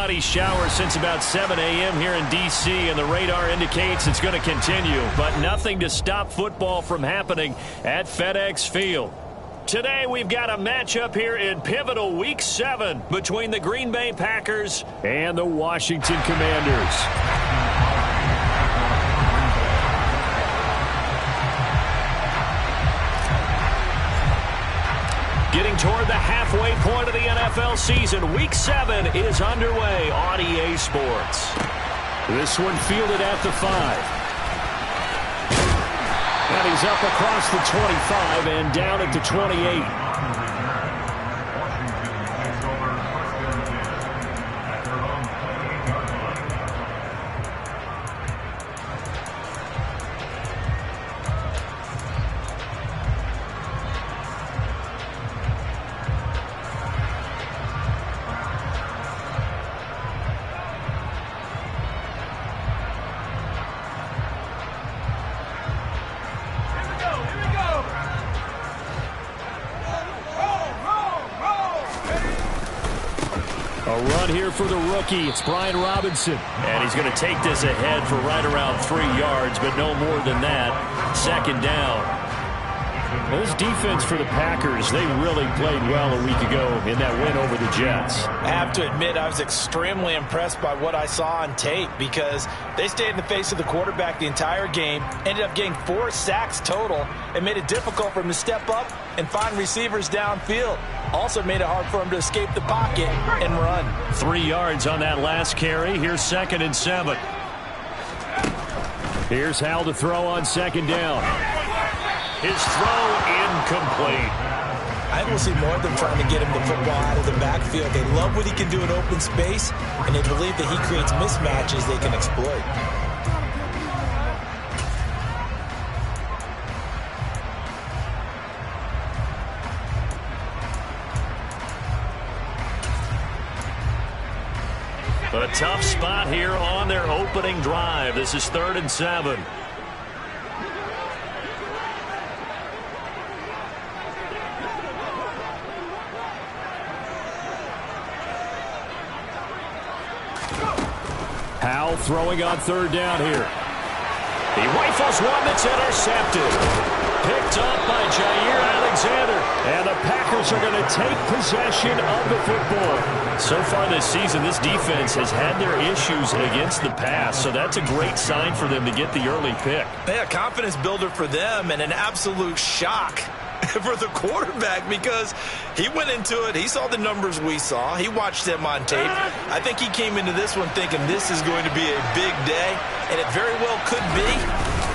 spotty shower since about 7 a.m. here in D.C., and the radar indicates it's going to continue. But nothing to stop football from happening at FedEx Field. Today we've got a matchup here in pivotal Week 7 between the Green Bay Packers and the Washington Commanders. Getting toward the halfway point of the NFL season, Week 7 is underway on EA Sports. This one fielded at the 5. And he's up across the 25 and down at the 28. A run here for the rookie. It's Brian Robinson. And he's going to take this ahead for right around 3 yards, but no more than that. Second down. Well, this defense for the Packers, they really played well a week ago in that win over the Jets. I have to admit, I was extremely impressed by what I saw on tape because they stayed in the face of the quarterback the entire game, ended up getting 4 sacks total, and made it difficult for him to step up and find receivers downfield. Also made it hard for him to escape the pocket and run. 3 yards on that last carry. Here's 2nd and 7. Here's Hal to throw on 2nd down. His throw incomplete. I will see more of them trying to get him the football out of the backfield. They love what he can do in open space, and they believe that he creates mismatches they can exploit. A tough spot here on their opening drive. This is 3rd and 7. Howell throwing on 3rd down here. He rifles one that's intercepted. Picked up by Jair Alexander. And the Packers are going to take possession of the football. So far this season, this defense has had their issues against the pass. So that's a great sign for them to get the early pick. Yeah, confidence builder for them and an absolute shock for the quarterback because he went into it. He saw the numbers we saw. He watched them on tape. I think he came into this one thinking this is going to be a big day, and it very well could be.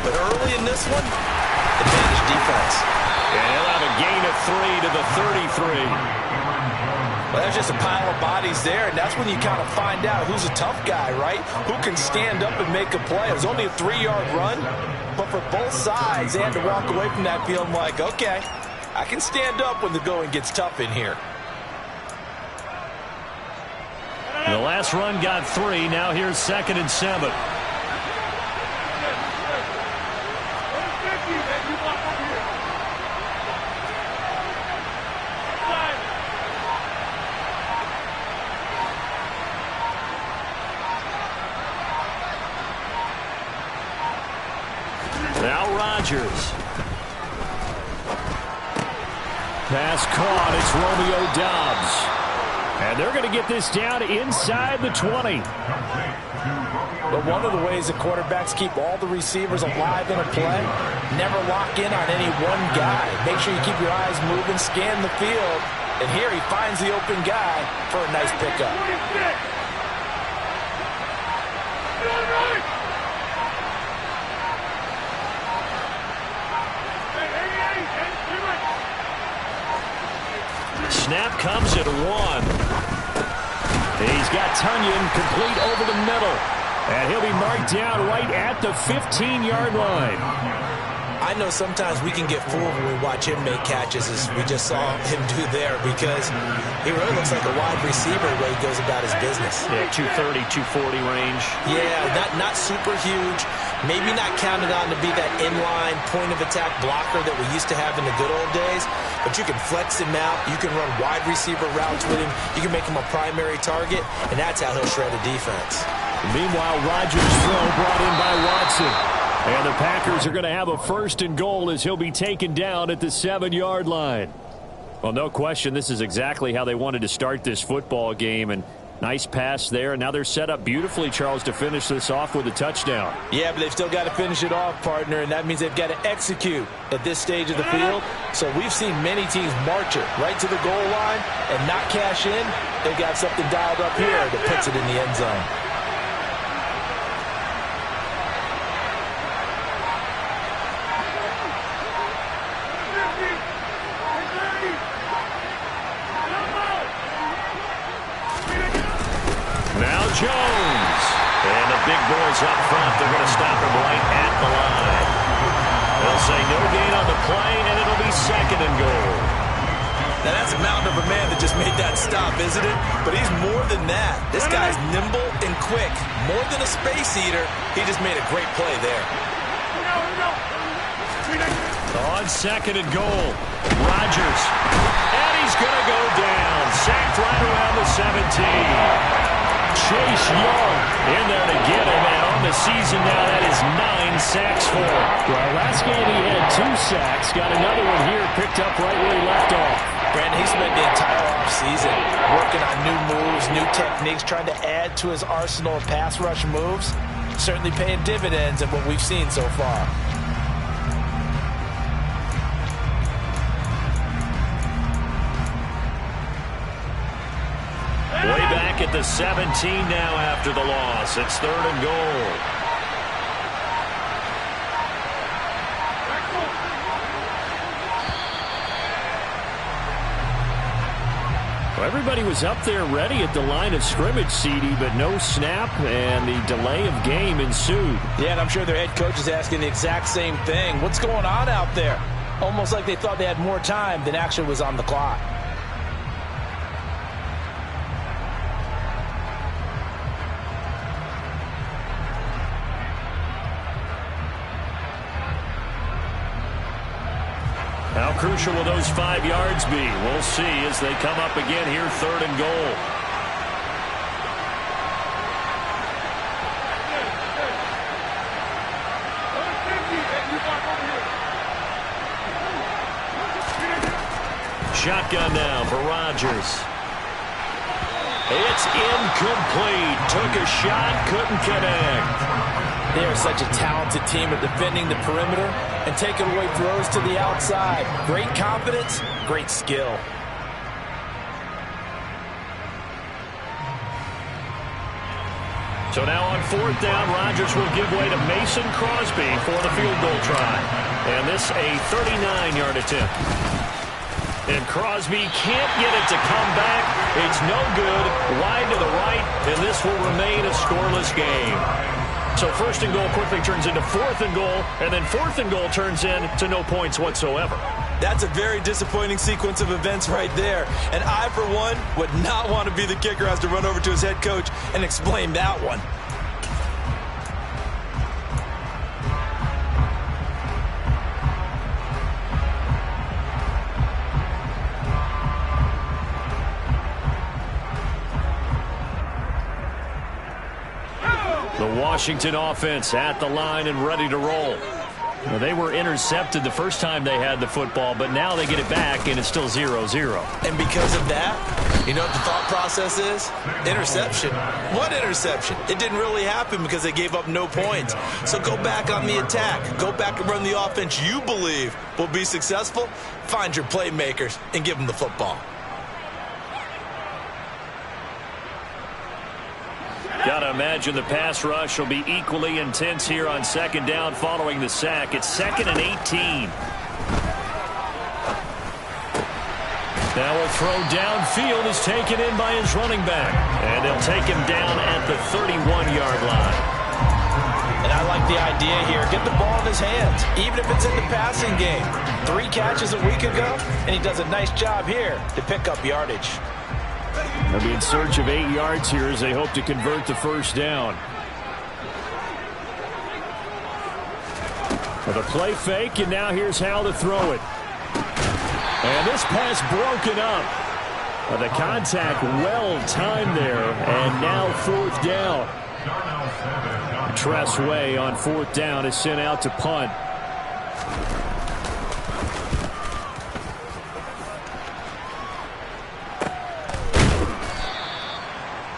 But early in this one, advantage defense. And he'll have a gain of 3 to the 33. Well, there's just a pile of bodies there, and that's when you kind of find out who's a tough guy, right? Who can stand up and make a play. It was only a 3-yard run, but for both sides, they had to walk away from that field like, okay, I can stand up when the going gets tough in here. The last run got 3. Now here's 2nd and 7. Now Rodgers. Pass caught. It's Romeo Doubs. And they're going to get this down inside the 20. But one of the ways that quarterbacks keep all the receivers alive in a play, never lock in on any one guy. Make sure you keep your eyes moving, scan the field. And here he finds the open guy for a nice pickup. Snap comes at 1. He's got Tunyon complete over the middle. And he'll be marked down right at the 15-yard line. I know sometimes we can get fooled when we watch him make catches, as we just saw him do there, because he really looks like a wide receiver the way he goes about his business. Yeah, 230, 240 range. Yeah, not super huge. Maybe not counted on to be that inline point-of-attack blocker that we used to have in the good old days, but you can flex him out. You can run wide receiver routes with him. You can make him a primary target, and that's how he'll shred a defense. Meanwhile, Rodgers' throw brought in by Watson. And the Packers are going to have a 1st and goal as he'll be taken down at the 7-yard line. Well, no question, this is exactly how they wanted to start this football game. And nice pass there. And now they're set up beautifully, Charles, to finish this off with a touchdown. Yeah, but they've still got to finish it off, partner, and that means they've got to execute at this stage of the field. So we've seen many teams march it right to the goal line and not cash in. They've got something dialed up here that puts it in the end zone. Jones. And the big boys up front, they're going to stop him right at the line. They'll say no gain on the play, and it'll be 2nd and goal. Now that's a mountain of a man that just made that stop, isn't it? But he's more than that. This guy's nimble and quick. More than a space eater, he just made a great play there. On 2nd and goal, Rodgers. And he's going to go down. Sacked right around the 17. Chase Young in there to get him, and on the season now, that is 9 sacks for him. Well, last game he had 2 sacks, got another one here, picked up right where he left off. Brandon, he spent the entire offseason working on new moves, new techniques, trying to add to his arsenal of pass rush moves. Certainly paying dividends in what we've seen so far. Way back at the 17 now after the loss. It's 3rd and goal. Well, everybody was up there ready at the line of scrimmage, CD, but no snap, and the delay of game ensued. Yeah, and I'm sure their head coach is asking the exact same thing. What's going on out there? Almost like they thought they had more time than actually was on the clock. How crucial will those 5 yards be? We'll see as they come up again here, 3rd and goal. Shotgun now for Rodgers. It's incomplete. Took a shot, couldn't connect. They are such a talented team at defending the perimeter and taking away throws to the outside. Great confidence, great skill. So now on 4th down, Rodgers will give way to Mason Crosby for the field goal try. And this a 39-yard attempt. And Crosby can't get it to come back. It's no good. Wide to the right, and this will remain a scoreless game. So 1st and goal quickly turns into 4th and goal, and then 4th and goal turns into no points whatsoever. That's a very disappointing sequence of events right there. And I, for one, would not want to be the kicker who has to run over to his head coach and explain that one. The Washington offense at the line and ready to roll. Well, they were intercepted the first time they had the football, but now they get it back, and it's still 0-0. And because of that, you know what the thought process is? Interception. What interception? It didn't really happen because they gave up no points. So go back on the attack. Go back and run the offense you believe will be successful. Find your playmakers and give them the football. Gotta imagine the pass rush will be equally intense here on 2nd down following the sack. It's 2nd and 18. Now a throw downfield is taken in by his running back. And they'll take him down at the 31-yard line. And I like the idea here. Get the ball in his hands, even if it's in the passing game. 3 catches a week ago, and he does a nice job here to pick up yardage. They'll be in search of 8 yards here as they hope to convert the first down. With a play fake, and now here's how to throw it. And this pass broken up. The contact well timed there, and now 4th down. Tress Way on 4th down is sent out to punt.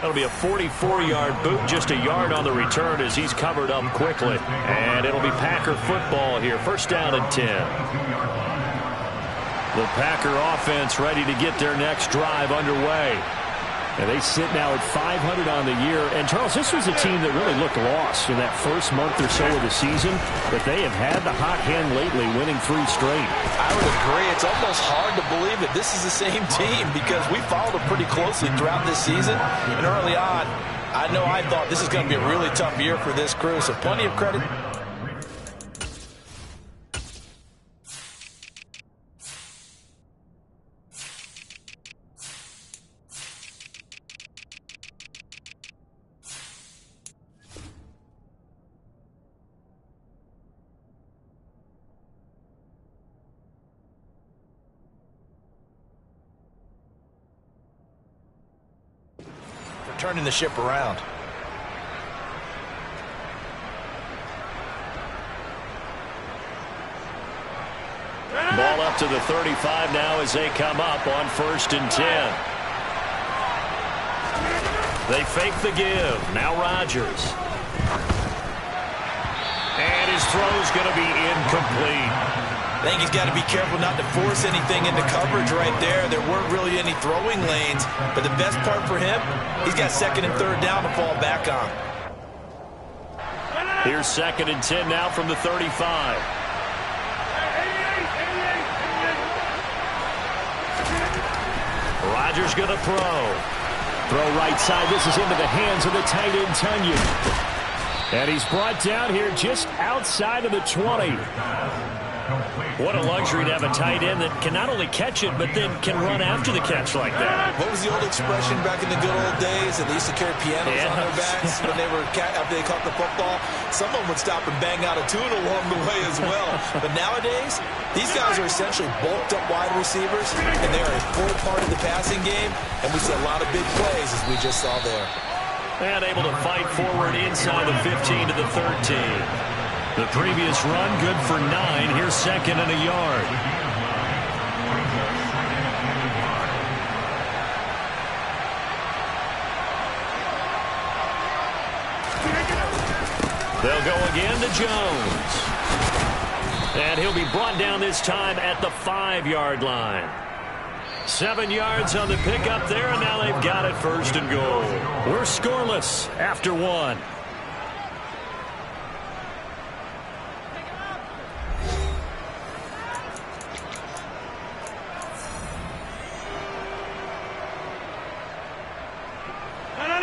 That'll be a 44-yard boot, just a yard on the return as he's covered up quickly. And it'll be Packer football here. First down and 10. The Packer offense ready to get their next drive underway. And they sit now at 500 on the year. And, Charles, this was a team that really looked lost in that first month or so of the season. But they have had the hot hand lately, winning 3 straight. I would agree. It's almost hard to believe that this is the same team because we followed them pretty closely throughout this season. And early on, I know I thought this is going to be a really tough year for this crew. So plenty of credit. Turning the ship around. Ball up to the 35 now as they come up on 1st and 10. They fake the give. Now Rodgers. And his throw's going to be incomplete. I think he's got to be careful not to force anything into coverage right there. There weren't really any throwing lanes, but the best part for him, he's got 2nd and 3rd down to fall back on. Here's 2nd and 10 now from the 35. Rodgers going to throw. Throw right side. This is into the hands of the tight end, Tunyon. And he's brought down here just outside of the 20. What a luxury to have a tight end that can not only catch it, but then can run after the catch like that. What was the old expression back in the good old days? That they used to carry pianos on their backs when they were after they caught the football. Someone would stop and bang out a tune along the way as well. But nowadays, these guys are essentially bulked up wide receivers, and they're a full part of the passing game. And we see a lot of big plays as we just saw there. And able to fight forward inside the 15 to the 13. The previous run good for 9. Here's 2nd and a yard. They'll go again to Jones. And he'll be brought down this time at the 5-yard line. 7 yards on the pickup there, and now they've got it 1st and goal. We're scoreless after 1.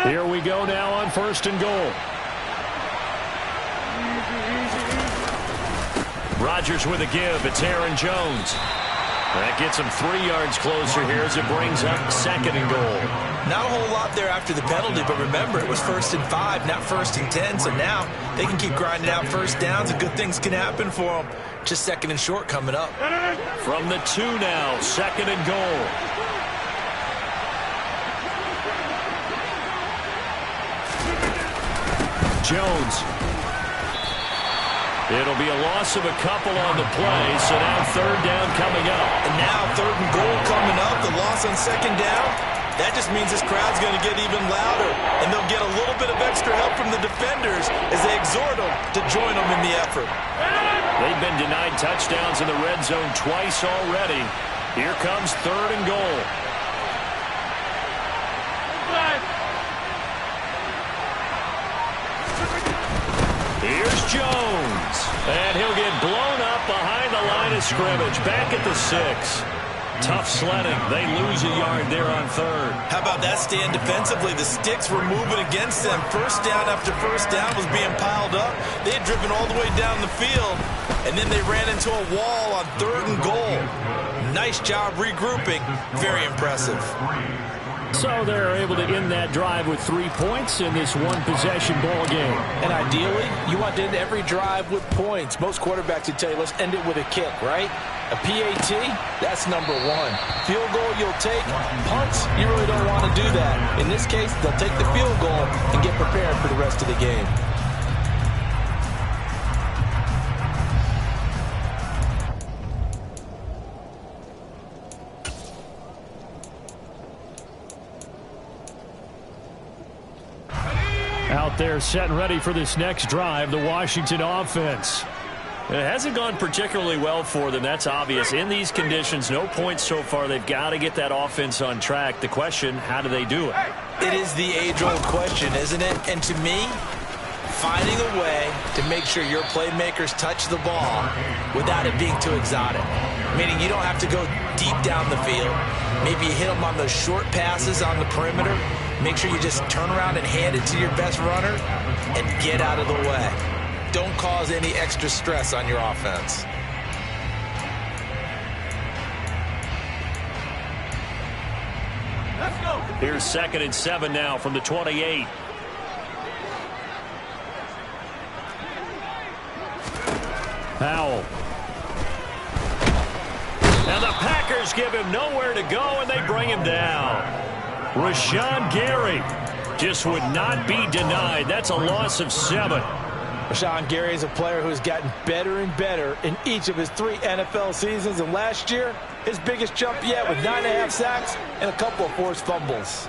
Here we go now on 1st and goal. Rodgers with a give. It's Aaron Jones. That gets him 3 yards closer here as it brings up 2nd and goal. Not a whole lot there after the penalty, but remember, it was 1st and 5, not 1st and 10. So now they can keep grinding out 1st downs and good things can happen for them. Just 2nd and short coming up. From the 2 now, 2nd and goal. Jones. It'll be a loss of a couple on the play, so now 3rd down coming up. And now 3rd and goal coming up, the loss on 2nd down. That just means this crowd's going to get even louder, and they'll get a little bit of extra help from the defenders as they exhort them to join them in the effort. They've been denied touchdowns in the red zone twice already. Here comes 3rd and goal. Here's Jones. And he'll get blown up behind the line of scrimmage. Back at the 6. Tough sledding. They lose a yard there on third. How about that stand defensively? The sticks were moving against them. First down after first down was being piled up. They had driven all the way down the field, and then they ran into a wall on 3rd and goal. Nice job regrouping. Very impressive. So they're able to end that drive with 3 points in this one-possession ball game. And ideally, you want to end every drive with points. Most quarterbacks would tell you, let's end it with a kick, right? A PAT, that's number 1. Field goal you'll take. Punts, you really don't want to do that. In this case, they'll take the field goal and get prepared for the rest of the game. Out there set and ready for this next drive, the Washington offense. It hasn't gone particularly well for them, that's obvious. In these conditions, no points so far. They've got to get that offense on track. The question, how do they do it? It is the age-old question, isn't it? And to me, finding a way to make sure your playmakers touch the ball without it being too exotic. Meaning you don't have to go deep down the field. Maybe you hit them on those short passes on the perimeter. Make sure you just turn around and hand it to your best runner and get out of the way. Don't cause any extra stress on your offense. Let's go. Here's 2nd and 7 now from the 28. Powell. And the Packers give him nowhere to go, and they bring him down. Rashawn Gary just would not be denied. That's a loss of 7. Rashawn Gary is a player who has gotten better and better in each of his 3 NFL seasons. And last year, his biggest jump yet with 9.5 sacks and a couple of forced fumbles.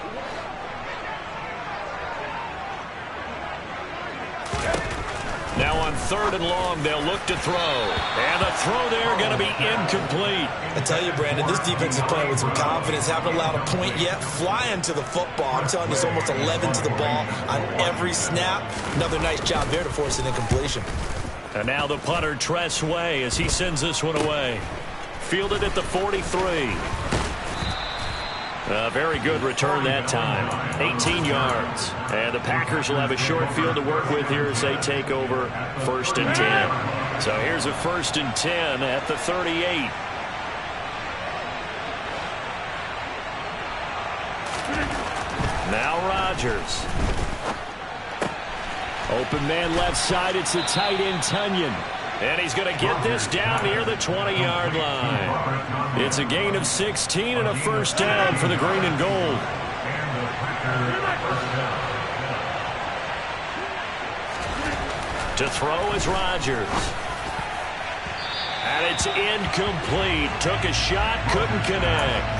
Now on 3rd and long, they'll look to throw. And the throw there going to be incomplete. I tell you, Brandon, this defense is playing with some confidence. Haven't allowed a point yet. Flying to the football. I'm telling you, it's almost 11 to the ball on every snap. Another nice job there to force an incompletion. And now the punter, Tress Way, as he sends this one away. Fielded at the 43. A very good return that time. 18 yards. And the Packers will have a short field to work with here as they take over 1st and 10. So here's a 1st and 10 at the 38. Now Rodgers. Open man left side. It's the tight end, Tunyon. And he's going to get this down near the 20-yard line. It's a gain of 16 and a 1st down for the green and gold. To throw is Rodgers. And it's incomplete. Took a shot, couldn't connect.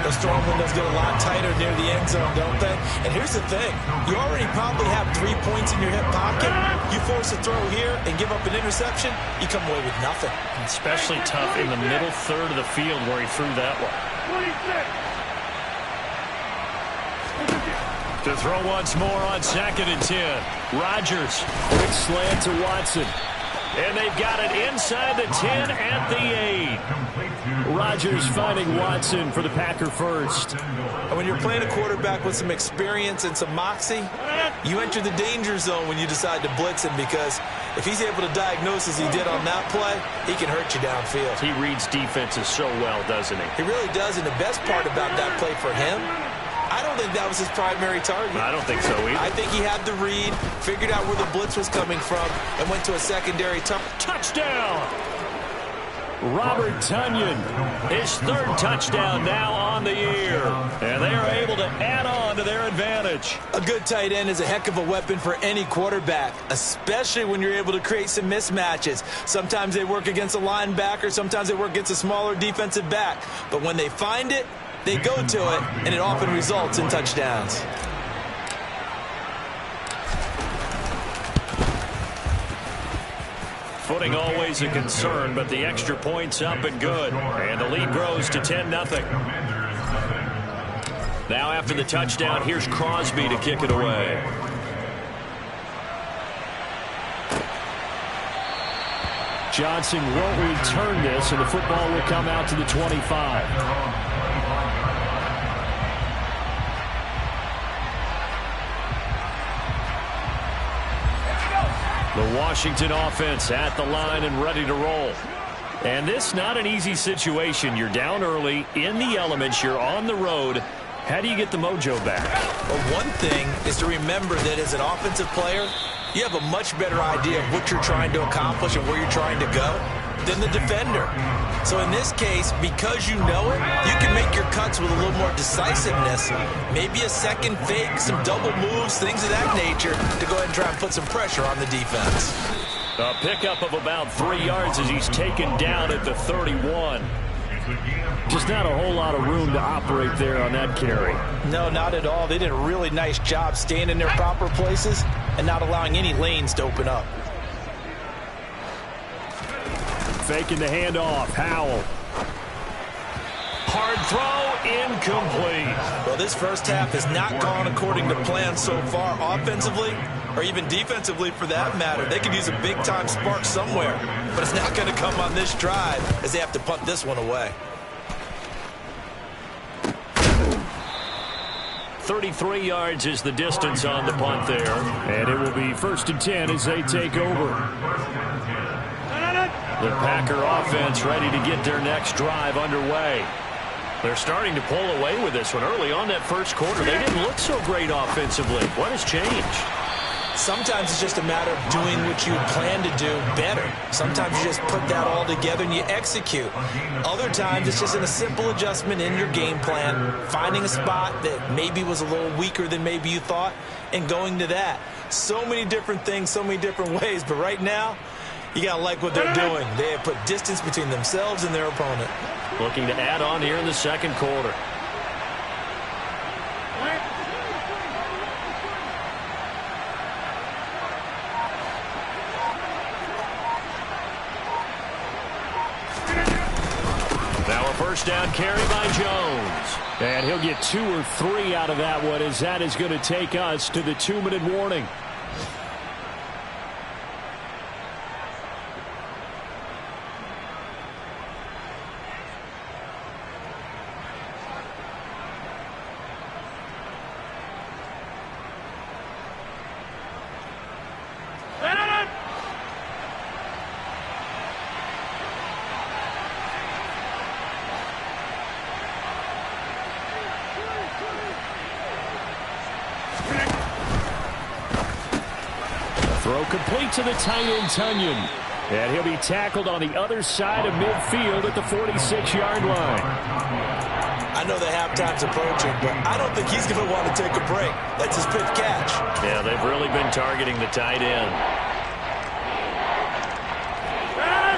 The storm windows get a lot tighter near the end zone, don't they? And here's the thing. You already probably have 3 points in your hip pocket. You force a throw here and give up an interception, you come away with nothing. Especially tough in the middle 3rd of the field where he threw that one. To throw once more on 2nd and 10. Rodgers. Quick slant to Watson. And they've got it inside the 10 at the 8. Rodgers finding Watson for the Packer first. And when you're playing a quarterback with some experience and some moxie, you enter the danger zone when you decide to blitz him, because if he's able to diagnose as he did on that play, he can hurt you downfield. He reads defenses so well, doesn't he? He really does, and the best part about that play for him, I don't think that was his primary target. I don't think so either. I think he had the read, figured out where the blitz was coming from, and went to a secondary touchdown. Robert Tunyon, his 3rd touchdown now on the year. And they are able to add on to their advantage. A good tight end is a heck of a weapon for any quarterback, especially when you're able to create some mismatches. Sometimes they work against a linebacker, sometimes they work against a smaller defensive back. But when they find it, they go to it, and it often results in touchdowns. Footing always a concern, but the extra point's up and good. And the lead grows to 10-0. Now after the touchdown, here's Crosby to kick it away. Johnson won't return this, and the football will come out to the 25. The Washington offense at the line and ready to roll. And this not an easy situation. You're down early, in the elements, you're on the road. How do you get the mojo back? Well, one thing is to remember that as an offensive player, you have a much better idea of what you're trying to accomplish and where you're trying to go than the defender. So in this case, because you know it, you can make your cuts with a little more decisiveness. Maybe a second fake, some double moves, things of that nature to go ahead and try and put some pressure on the defense. A pickup of about 3 yards as he's taken down at the 31. Just not a whole lot of room to operate there on that carry. No, not at all. They did a really nice job staying in their proper places and not allowing any lanes to open up. Faking the handoff. Howell. Hard throw, incomplete. Well, this first half has not gone according to plan so far offensively or even defensively for that matter. They could use a big-time spark somewhere, but it's not going to come on this drive as they have to punt this one away. 33 yards is the distance on the punt there, and it will be 1st and 10 as they take over. The Packer offense ready to get their next drive underway. They're starting to pull away with this one. Early on that first quarter, they didn't look so great offensively. What has changed? Sometimes it's just a matter of doing what you plan to do better. Sometimes you just put that all together and you execute. Other times it's just a simple adjustment in your game plan, finding a spot that maybe was a little weaker than maybe you thought, and going to that. So many different things, so many different ways, but right now, you got to like what they're doing. They have put distance between themselves and their opponent. Looking to add on here in the second quarter. Now a first down carry by Jones. And he'll get 2 or 3 out of that one as that is going to take us to the 2-minute warning. Throw complete to the tight end, Tunyon. And he'll be tackled on the other side of midfield at the 46-yard line. I know the halftime's approaching, but I don't think he's going to want to take a break. That's his fifth catch. Yeah, they've really been targeting the tight end.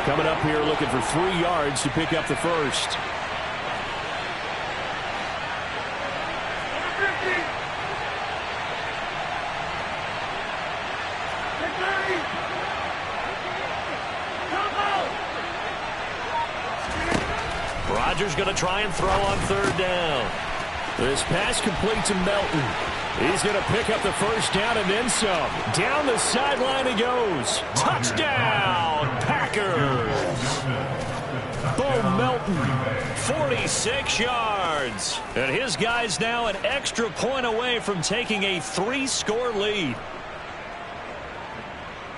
Coming up here looking for 3 yards to pick up the first. Rodgers going to try and throw on 3rd down. This pass complete to Melton. He's going to pick up the first down and then some. Down the sideline he goes. Touchdown, Packers. Bo Melton, 46 yards. And his guys now an extra point away from taking a 3-score lead.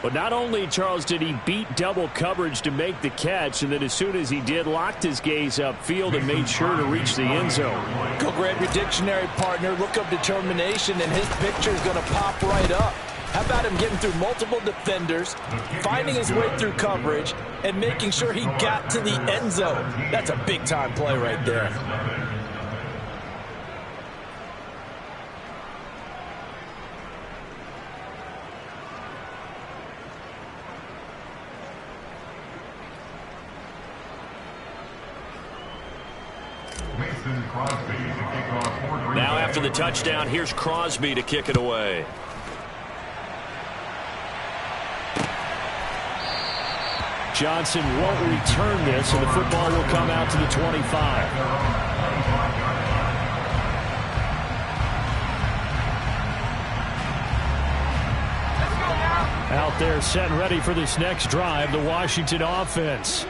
But not only, Charles, did he beat double coverage to make the catch, and then as soon as he did, locked his gaze upfield and made sure to reach the end zone. Go grab your dictionary, partner. Look up determination, and his picture is going to pop right up. How about him getting through multiple defenders, finding his way through coverage, and making sure he got to the end zone? That's a big-time play right there. Now after the touchdown, here's Crosby to kick it away. Johnson won't return this, and the football will come out to the 25. Out there set and ready for this next drive, the Washington offense.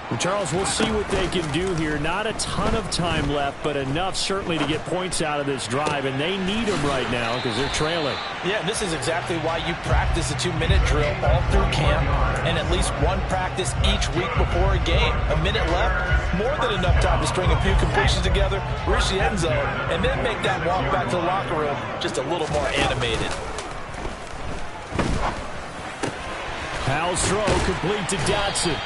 And Charles, we'll see what they can do here. Not a ton of time left, but enough certainly to get points out of this drive, and they need them right now because they're trailing. Yeah, this is exactly why you practice a 2-minute drill all through camp and at least one practice each week before a game. A minute left, more than enough time to string a few completions together, reach the end zone, and then make that walk back to the locker room just a little more animated. Howell's throw complete to Dotson.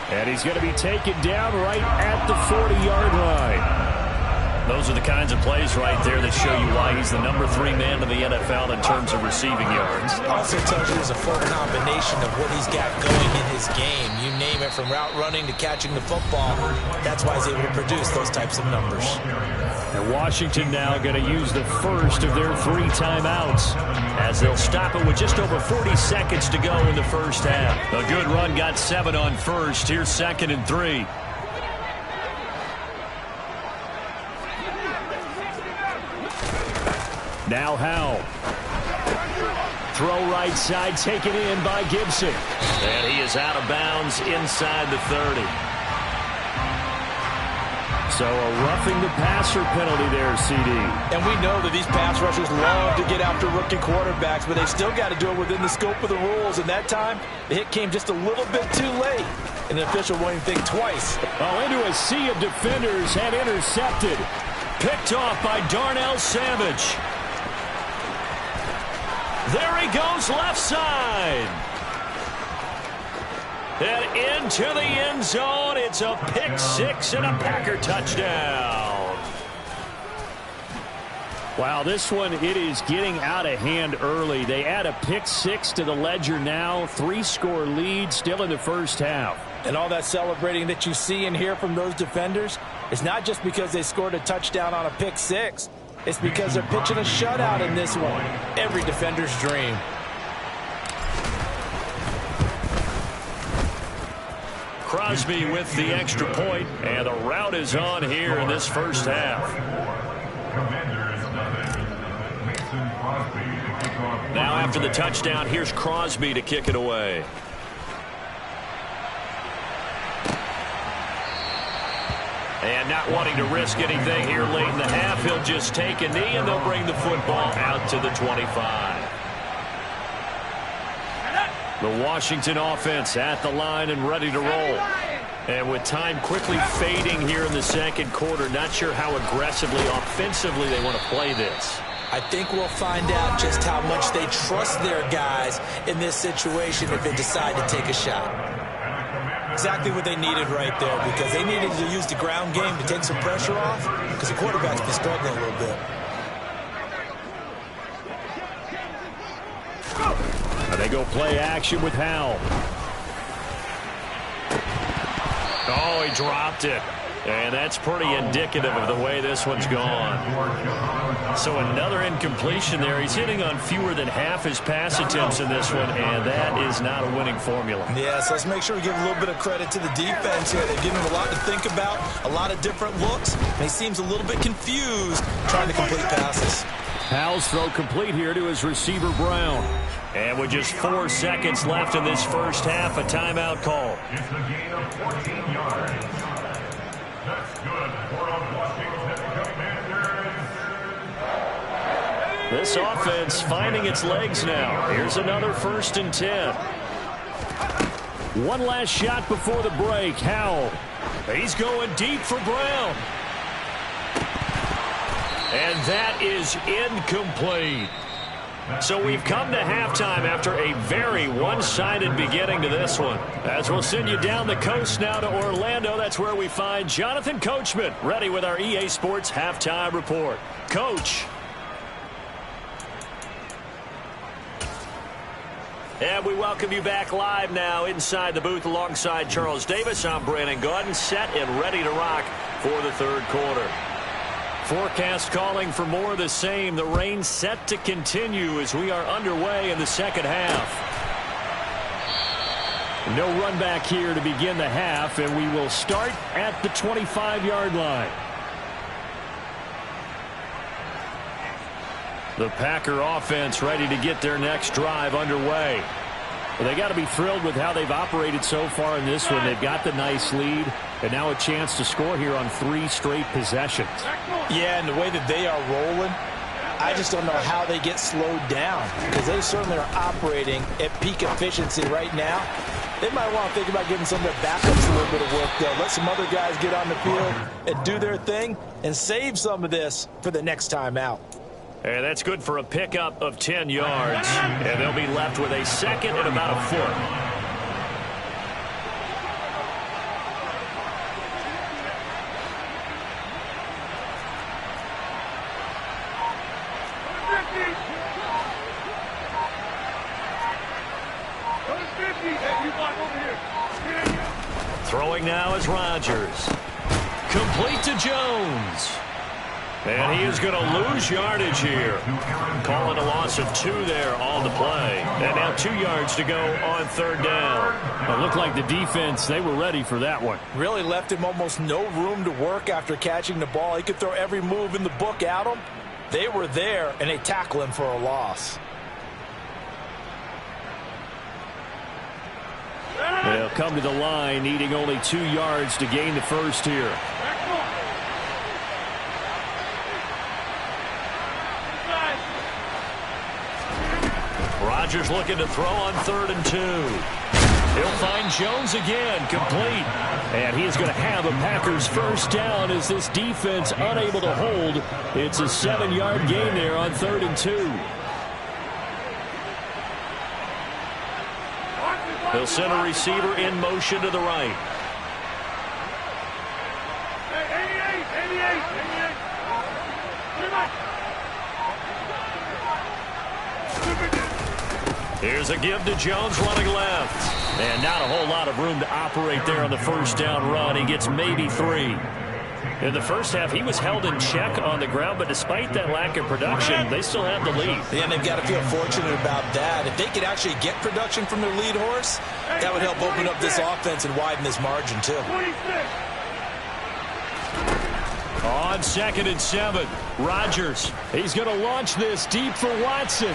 And he's going to be taken down right at the 40-yard line. Those are the kinds of plays right there that show you why he's the number 3 man in the NFL in terms of receiving yards. Also tells you there's a full combination of what he's got going in his game. You name it, from route running to catching the football. That's why he's able to produce those types of numbers. And Washington now going to use the first of their 3 timeouts as they'll stop it with just over 40 seconds to go in the first half. A good run, got 7 on first. Here's 2nd and 3. Now Howell. Throw right side, taken in by Gibson. And he is out of bounds inside the 30. So a roughing the passer penalty there, CD. And we know that these pass rushers love to get after rookie quarterbacks, but they still got to do it within the scope of the rules. And that time, the hit came just a little bit too late. And the official won't even think twice. Oh, into a sea of defenders and intercepted. Picked off by Darnell Savage. There he goes, left side. And into the end zone. It's a pick 6 and a Packer touchdown. Wow, this one, it is getting out of hand early. They add a pick 6 to the ledger now. 3-score lead still in the first half. And all that celebrating that you see and hear from those defenders is not just because they scored a touchdown on a pick 6. It's because they're pitching a shutout in this one. Every defender's dream. Crosby with the extra point, and a rout is on here in this first half. Now after the touchdown, here's Crosby to kick it away. And not wanting to risk anything here late in the half, he'll just take a knee, and they'll bring the football out to the 25. The Washington offense at the line and ready to roll. And with time quickly fading here in the second quarter, not sure how aggressively, offensively they want to play this. I think we'll find out just how much they trust their guys in this situation if they decide to take a shot. Exactly what they needed right there, because they needed to use the ground game to take some pressure off, because the quarterback's been struggling a little bit. And they go play action with Howell. Oh, he dropped it. And that's pretty indicative of the way this one's gone. So another incompletion there. He's hitting on fewer than half his pass attempts in this one, and that is not a winning formula. Yeah, so let's make sure we give a little bit of credit to the defense here. They've given him a lot to think about, a lot of different looks, and he seems a little bit confused trying to complete passes. Howell's throw complete here to his receiver, Brown. And with just 4 seconds left in this first half, a timeout call. It's a gain of 14 yards. That's good for the Washington Commanders. This offense finding its legs now. Here's another 1st and 10. One last shot before the break. Howell. He's going deep for Brown. And that is incomplete. So we've come to halftime after a very one-sided beginning to this one. As we'll send you down the coast now to Orlando, that's where we find Jonathan Coachman ready with our EA Sports Halftime Report. Coach. And we welcome you back live now inside the booth alongside Charles Davis. I'm Brandon Gaudin, set and ready to rock for the third quarter. Forecast calling for more of the same. The rain set to continue as we are underway in the second half. No run back here to begin the half, and we will start at the 25-yard line. The Packer offense ready to get their next drive underway. Well, they got to be thrilled with how they've operated so far in this one. They've got the nice lead, and now a chance to score here on 3 straight possessions. Yeah, and the way that they are rolling, I just don't know how they get slowed down, because they certainly are operating at peak efficiency right now. They might want to think about giving some of their backups a little bit of work, though. Let some other guys get on the field and do their thing and save some of this for the next time out. And that's good for a pickup of 10 yards. And they'll be left with a second and about a foot. Throwing now is Rodgers. Complete to Jones. And he is going to lose yardage here. Calling a loss of 2 there on the play. And now 2 yards to go on 3rd down. It looked like the defense, they were ready for that one. Really left him almost no room to work after catching the ball. He could throw every move in the book at him. They were there, and they tackle him for a loss. They'll come to the line, needing only 2 yards to gain the first here. Rodgers looking to throw on 3rd and 2. He'll find Jones again, complete. And he is going to have a Packers first down as this defense unable to hold. It's a 7-yard gain there on 3rd and 2. He'll send a receiver in motion to the right. Here's a give to Jones running left. And not a whole lot of room to operate there on the first down run. He gets maybe 3. In the first half, he was held in check on the ground, but despite that lack of production, they still have the lead. Yeah, and they've got to feel fortunate about that. If they could actually get production from their lead horse, that would help open up this offense and widen this margin, too. On 2nd and 7, Rodgers. He's going to launch this deep for Watson.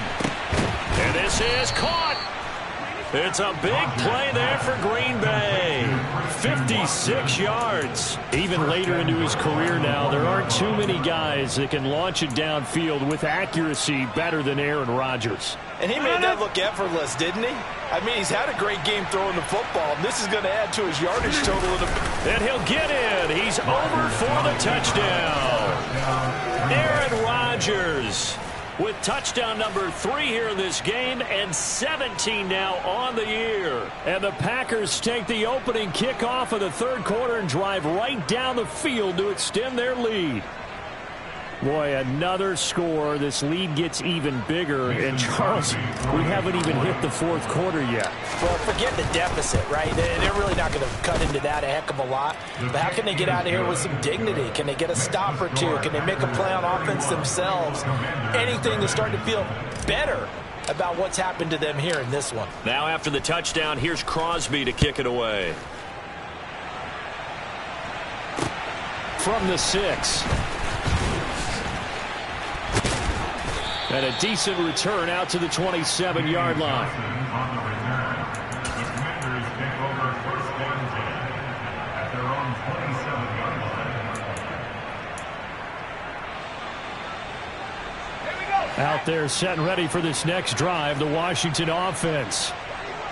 And this is caught. It's a big play there for Green Bay. 56 yards. Even later into his career now, there aren't too many guys that can launch it downfield with accuracy better than Aaron Rodgers. And he made that look effortless, didn't he? I mean, he's had a great game throwing the football. And this is going to add to his yardage total. And he'll get in. He's over for the touchdown. Aaron Rodgers with touchdown number 3 here in this game, and 17 now on the year. And the Packers take the opening kickoff of the 3rd quarter and drive right down the field to extend their lead. Boy, another score. This lead gets even bigger. And, Charles, we haven't even hit the 4th quarter yet. Well, forget the deficit, right? They're really not going to cut into that a heck of a lot. But how can they get out of here with some dignity? Can they get a stop or 2? Can they make a play on offense themselves? Anything to start to feel better about what's happened to them here in this one. Now after the touchdown, here's Crosby to kick it away. From the 6. And a decent return out to the 27-yard line. Out there set and ready for this next drive, the Washington offense.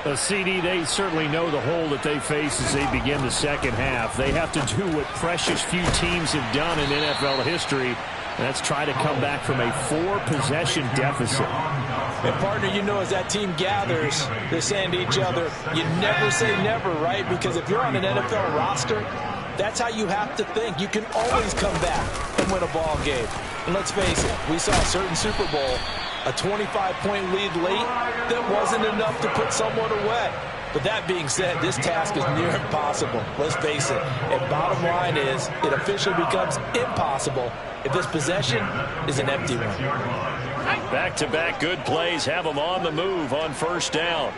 A CD, they certainly know the hole that they face as they begin the second half. They have to do what precious few teams have done in NFL history. That's try to come back from a 4-possession deficit. And, partner, you know, as that team gathers, they're saying to each other, you never say never, right? Because if you're on an NFL roster, that's how you have to think. You can always come back and win a ball game. And let's face it, we saw a certain Super Bowl, a 25-point lead late that wasn't enough to put someone away. But that being said, this task is near impossible. Let's face it. And bottom line is, it officially becomes impossible if this possession is an empty one. Back-to-back good plays have them on the move on 1st down.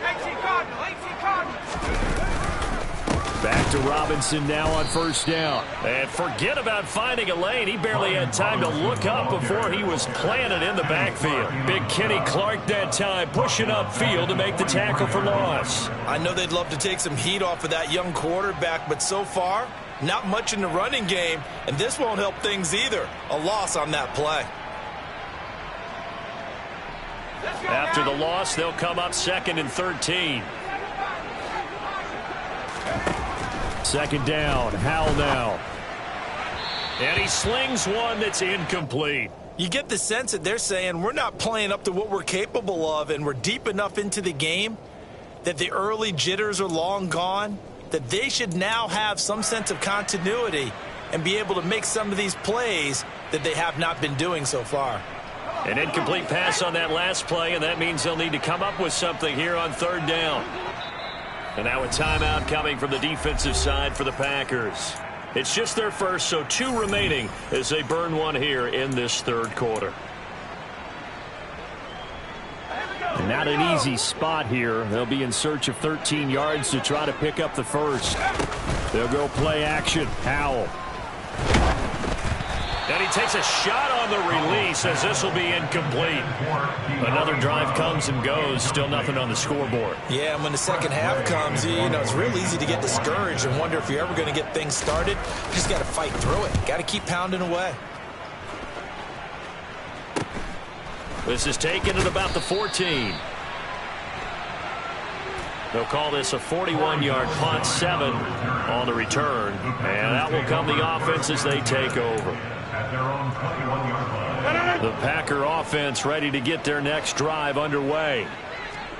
Back to Robinson now on first down. And forget about finding a lane. He barely had time to look up before he was planted in the backfield. Big Kenny Clark that time pushing upfield to make the tackle for loss. I know they'd love to take some heat off of that young quarterback, but so far, not much in the running game, and this won't help things either. A loss on that play. After the loss, they'll come up 2nd and 13. Second down, Howell now. And he slings one that's incomplete. You get the sense that they're saying we're not playing up to what we're capable of, and we're deep enough into the game that the early jitters are long gone, that they should now have some sense of continuity and be able to make some of these plays that they have not been doing so far. An incomplete pass on that last play, and that means they'll need to come up with something here on 3rd down. And now a timeout coming from the defensive side for the Packers. It's just their first, so 2 remaining as they burn one here in this 3rd quarter. And not an easy spot here. They'll be in search of 13 yards to try to pick up the first. They'll go play action. Howell. And he takes a shot on the release as this will be incomplete. Another drive comes and goes. Still nothing on the scoreboard. Yeah, and when the second half comes, you know, it's real easy to get discouraged and wonder if you're ever going to get things started. You just got to fight through it. Got to keep pounding away. This is taken at about the 14. They'll call this a 41-yard punt, 7 on the return. And out will come the offense as they take over. The Packer offense ready to get their next drive underway.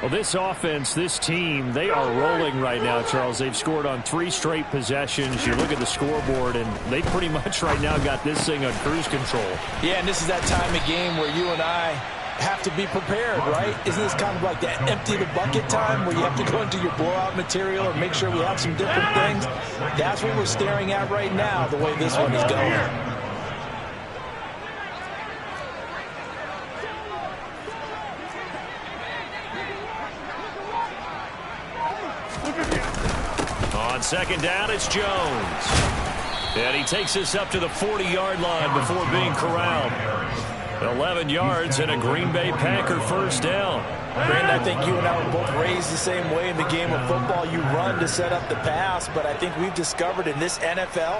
Well, this offense, this team, they are rolling right now, Charles. They've scored on 3 straight possessions. You look at the scoreboard, and they pretty much right now got this thing on cruise control. Yeah, and this is that time of game where you and I have to be prepared, right? Isn't this kind of like that empty the bucket time where you have to go into your blowout material and make sure we have some different things? That's what we're staring at right now, the way this one is going. On second down, it's Jones. And he takes us up to the 40-yard line before being corralled. 11 yards and a Green Bay Packer first down. Brandon, I think you and I were both raised the same way in the game of football. You run to set up the pass, but I think we've discovered in this NFL,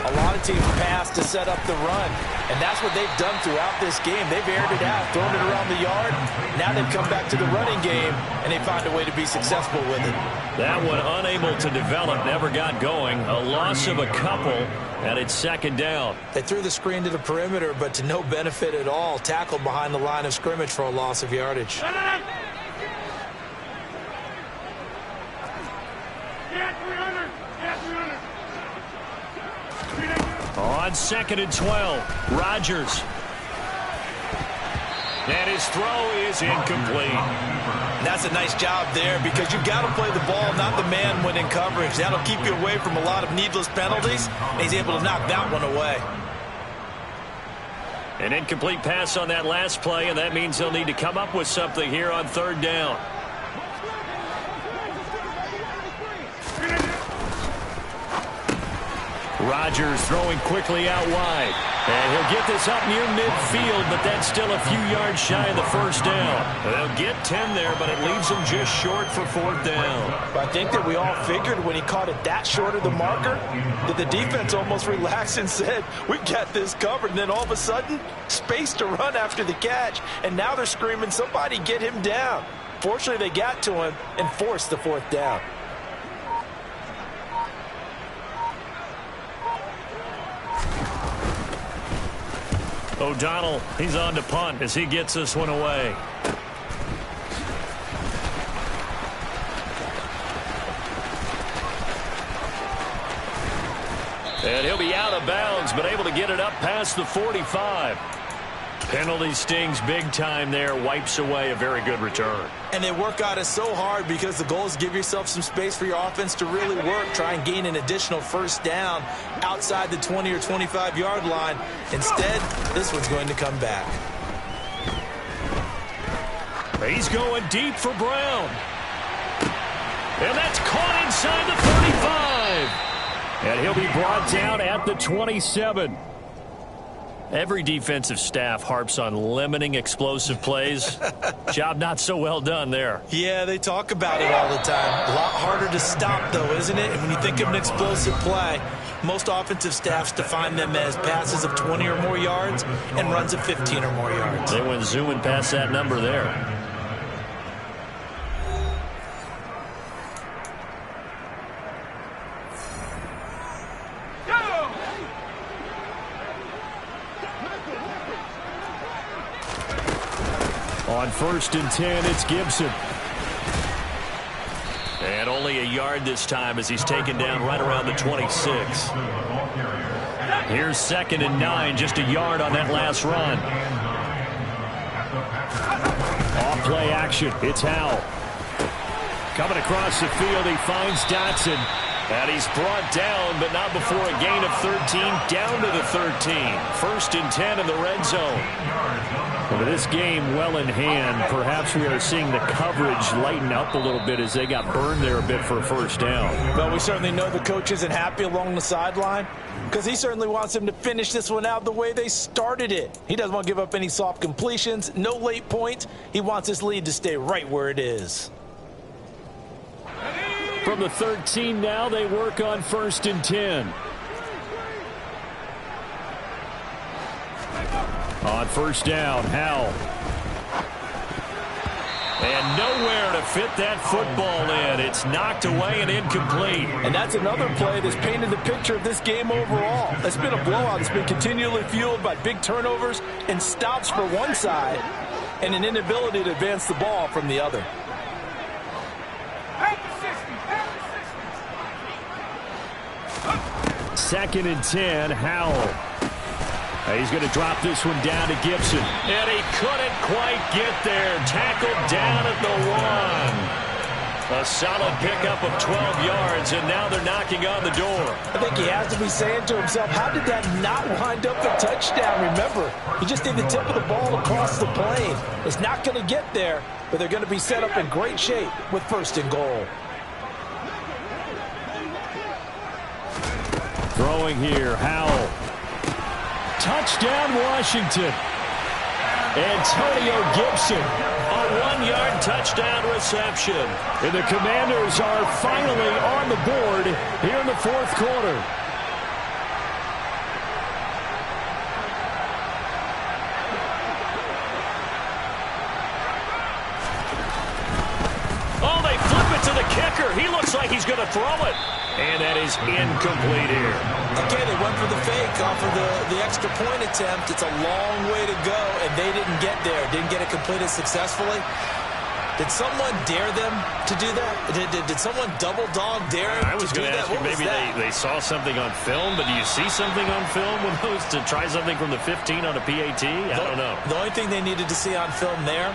a lot of teams pass to set up the run. And that's what they've done throughout this game. They've aired it out, thrown it around the yard. Now they've come back to the running game, and they found a way to be successful with it. That one unable to develop, never got going. A loss of a couple, and it's second down. They threw the screen to the perimeter, but to no benefit at all. Tackled behind the line of scrimmage for a loss of yardage. On 2nd and 12, Rodgers. And his throw is incomplete. That's a nice job there because you've got to play the ball, not the man when in coverage. That'll keep you away from a lot of needless penalties, and he's able to knock that one away. An incomplete pass on that last play, and that means they'll need to come up with something here on 3rd down. Rodgers throwing quickly out wide. And he'll get this up near midfield, but that's still a few yards shy of the first down. They'll get 10 there, but it leaves them just short for 4th down. But I think that we all figured when he caught it that short of the marker that the defense almost relaxed and said, we got this covered. And then all of a sudden, space to run after the catch. And now they're screaming, somebody get him down. Fortunately, they got to him and forced the 4th down. O'Donnell, he's on to punt as he gets this one away. And he'll be out of bounds, but able to get it up past the 45. Penalty stings big time there, wipes away a very good return. And they work at it so hard because the goal is give yourself some space for your offense to really work, try and gain an additional first down outside the 20 or 25-yard line. Instead, this one's going to come back. He's going deep for Brown. And that's caught inside the 35. And he'll be brought down at the 27. Every defensive staff harps on limiting explosive plays. Job not so well done there. Yeah, they talk about it all the time. A lot harder to stop, though, isn't it? And when you think of an explosive play, most offensive staffs define them as passes of 20 or more yards and runs of 15 or more yards. They went zooming past that number there. On 1st and 10, it's Gibson. And only a yard this time as he's taken down right around the 26. Here's 2nd and 9, just a yard on that last run. Off play action, it's Howell. Coming across the field, he finds Dotson. And he's brought down, but not before a gain of 13, down to the 13. 1st and 10 in the red zone. With this game well in hand, perhaps we are seeing the coverage lighten up a little bit as they got burned there a bit for a 1st down. Well, we certainly know the coach isn't happy along the sideline because he certainly wants them to finish this one out the way they started it. He doesn't want to give up any soft completions, no late points. He wants his lead to stay right where it is. From the 13 now, they work on 1st and 10. On 1st down, Howell. And nowhere to fit that football in. It's knocked away and incomplete. And that's another play that's painted the picture of this game overall. It's been a blowout. It's been continually fueled by big turnovers and stops for one side and an inability to advance the ball from the other. 2nd and 10, Howell. He's going to drop this one down to Gibson. And he couldn't quite get there. Tackled down at the 1. A solid pickup of 12 yards, and now they're knocking on the door. I think he has to be saying to himself, how did that not wind up a touchdown? Remember, he just did the tip of the ball across the plane. It's not going to get there, but they're going to be set up in great shape with 1st and goal. Throwing here, Howell. Touchdown, Washington. Antonio Gibson. A 1-yard touchdown reception. And the Commanders are finally on the board here in the 4th quarter. Oh, they flip it to the kicker. He looks like he's going to throw it. And that is incomplete here. Okay, they went for the fake off of the extra point attempt. It's a long way to go, and they didn't get there. Didn't get it completed successfully. Did someone dare them to do that? Did someone double dog dare them I was going to ask you, maybe they saw something on film, but do you see something on film when those to try something from the 15 on a PAT? I don't know. The only thing they needed to see on film there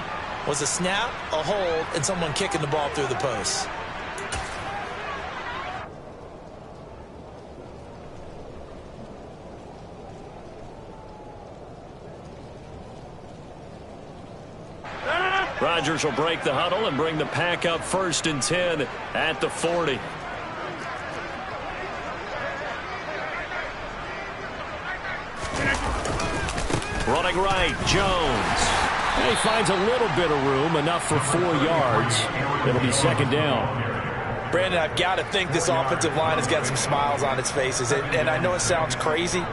was a snap, a hold, and someone kicking the ball through the post. Rodgers will break the huddle and bring the pack up 1st and 10 at the 40. Running right, Jones. And he finds a little bit of room, enough for 4 yards. It'll be 2nd down. Brandon, I've got to think this offensive line has got some smiles on its faces. And I know it sounds crazy,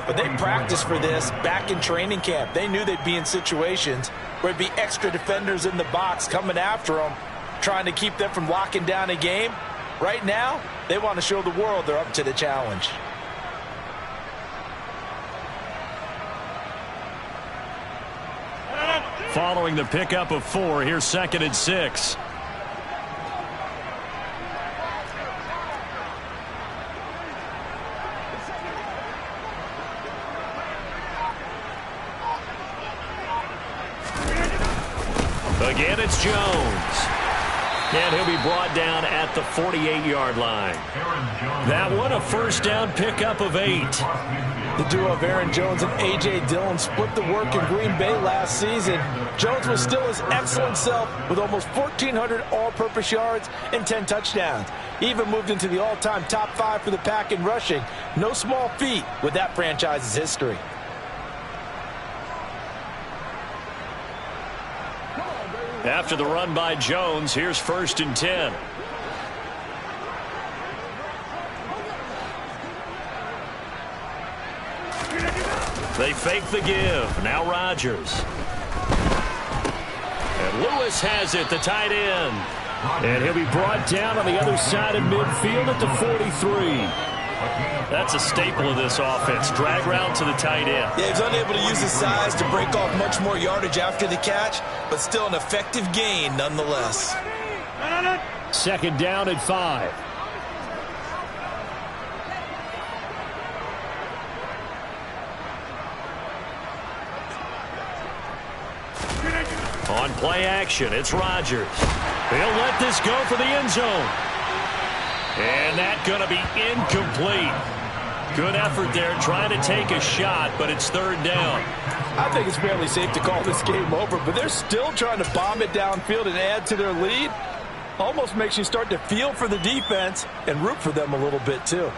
but they practiced for this back in training camp. They knew they'd be in situations where there'd be extra defenders in the box coming after them, trying to keep them from locking down a game. Right now, they want to show the world they're up to the challenge. Following the pickup of 4, here's 2nd and 6. Again, it's Jones. And he'll be brought down at the 48-yard line. That one, a first down pickup of 8. The duo of Aaron Jones and A.J. Dillon split the work in Green Bay last season. Jones was still his excellent self with almost 1,400 all-purpose yards and 10 touchdowns. He even moved into the all-time top 5 for the pack in rushing. No small feat with that franchise's history. After the run by Jones, here's 1st and 10. They fake the give. Now Rodgers. And Lewis has it, the tight end. And he'll be brought down on the other side of midfield at the 43. That's a staple of this offense. Drag route to the tight end. Yeah, he's unable to use his size to break off much more yardage after the catch, but still an effective gain nonetheless. 2nd down at 5. On play action, it's Rodgers. He'll let this go for the end zone. And that's going to be incomplete. Good effort there trying to take a shot, but it's 3rd down. I think it's fairly safe to call this game over, but they're still trying to bomb it downfield and add to their lead. Almost makes you start to feel for the defense and root for them a little bit too.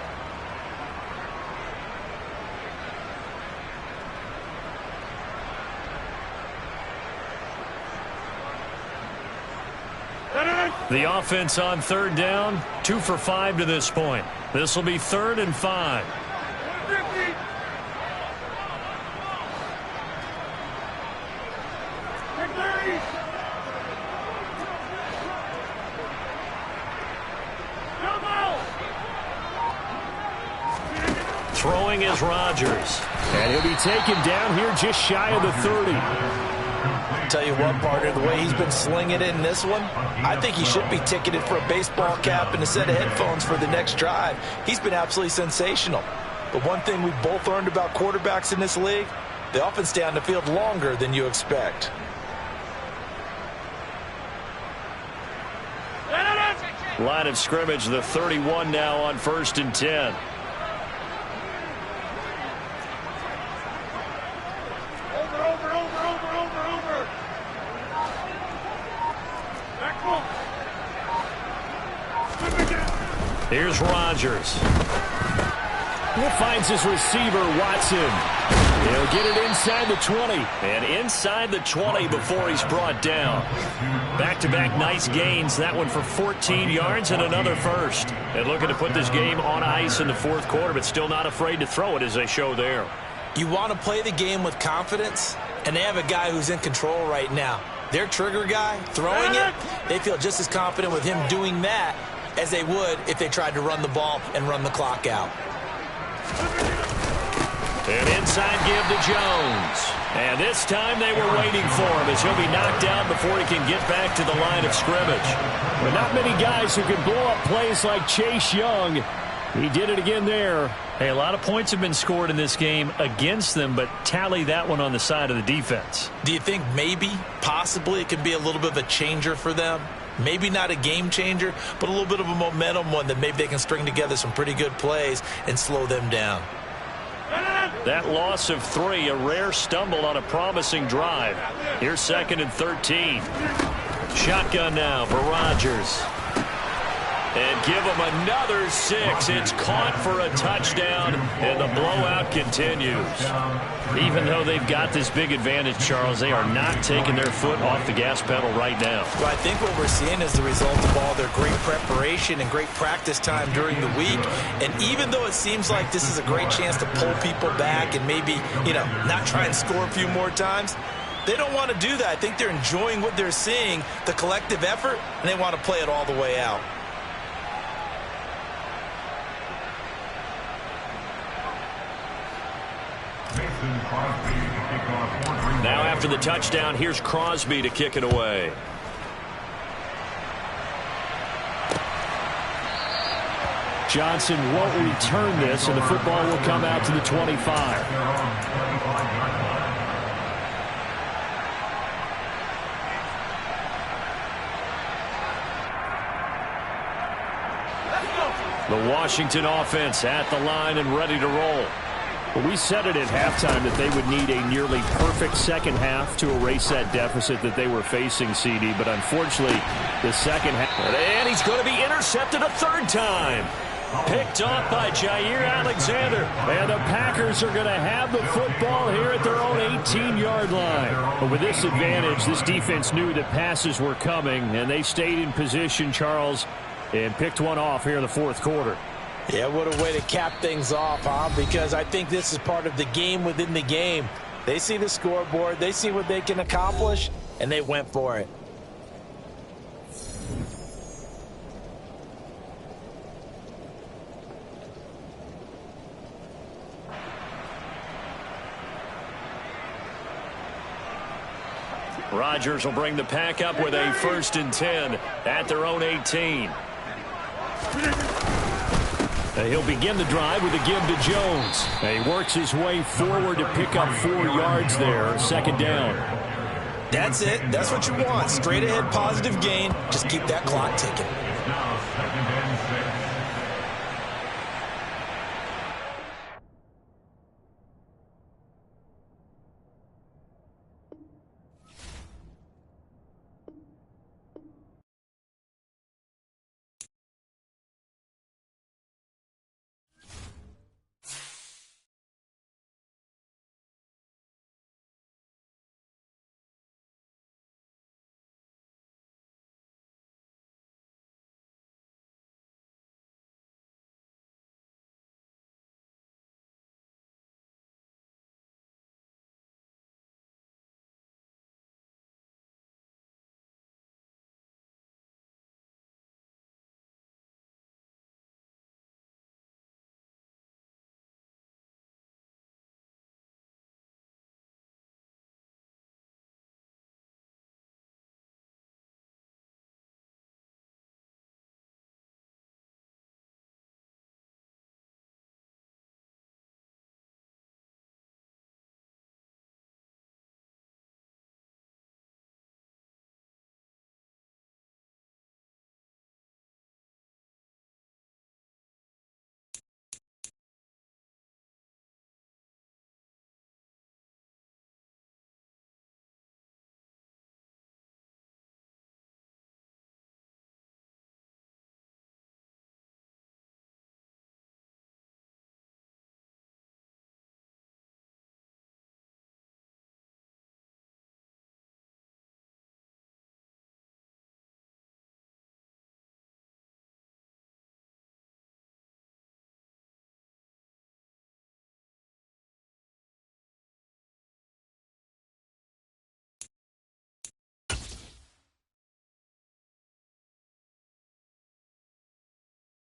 The offense on 3rd down, 2 for 5 to this point. This will be 3rd and 5. Throwing is Rodgers. And he'll be taken down here just shy of the 30. Tell you what, partner, the way he's been slinging it in this one, I think he should be ticketed for a baseball cap and a set of headphones for the next drive. He's been absolutely sensational. But one thing we've both learned about quarterbacks in this league, they often stay on the field longer than you expect. Line of scrimmage, the 31 now on 1st and 10. Here's Rodgers. He finds his receiver, Watson. He'll get it inside the 20. And inside the 20 before he's brought down. Back-to-back nice gains. That one for 14 yards and another first. And looking to put this game on ice in the 4th quarter, but still not afraid to throw it as they show there. You want to play the game with confidence, and they have a guy who's in control right now. Their trigger guy, throwing it, they feel just as confident with him doing that as they would if they tried to run the ball and run the clock out. An inside give to Jones. And this time they were waiting for him as he'll be knocked out before he can get back to the line of scrimmage. But not many guys who can blow up plays like Chase Young. He did it again there. Hey, a lot of points have been scored in this game against them, but tally that one on the side of the defense. Do you think maybe, possibly, it could be a little bit of a changer for them? Maybe not a game changer, but a little bit of a momentum one that maybe they can string together some pretty good plays and slow them down. That loss of 3, a rare stumble on a promising drive. Here's 2nd and 13. Shotgun now for Rodgers. And give him another 6. It's caught for a touchdown, and the blowout continues. Even though they've got this big advantage, Charles, they are not taking their foot off the gas pedal right now. Well, I think what we're seeing is the result of all their great preparation and great practice time during the week. And even though it seems like this is a great chance to pull people back and maybe, not try and score a few more times, they don't want to do that. I think they're enjoying what they're seeing, the collective effort, and they want to play it all the way out. Now after the touchdown, here's Crosby to kick it away. Johnson won't return this, and the football will come out to the 25. The Washington offense at the line and ready to roll. Well, we said it at halftime that they would need a nearly perfect second half to erase that deficit that they were facing, CD. But unfortunately, the second half. And he's going to be intercepted a third time. Picked off by Jair Alexander. And the Packers are going to have the football here at their own 18-yard line. But with this advantage, this defense knew that passes were coming, and they stayed in position, Charles, and picked one off here in the fourth quarter. Yeah, what a way to cap things off, huh? Because I think this is part of the game within the game. They see the scoreboard, they see what they can accomplish, and they went for it. Rodgers will bring the pack up with a 1st and 10 at their own 18. He'll begin the drive with a give to Jones. He works his way forward to pick up 4 yards there. Second down. That's it. That's what you want. Straight ahead positive gain. Just keep that clock ticking.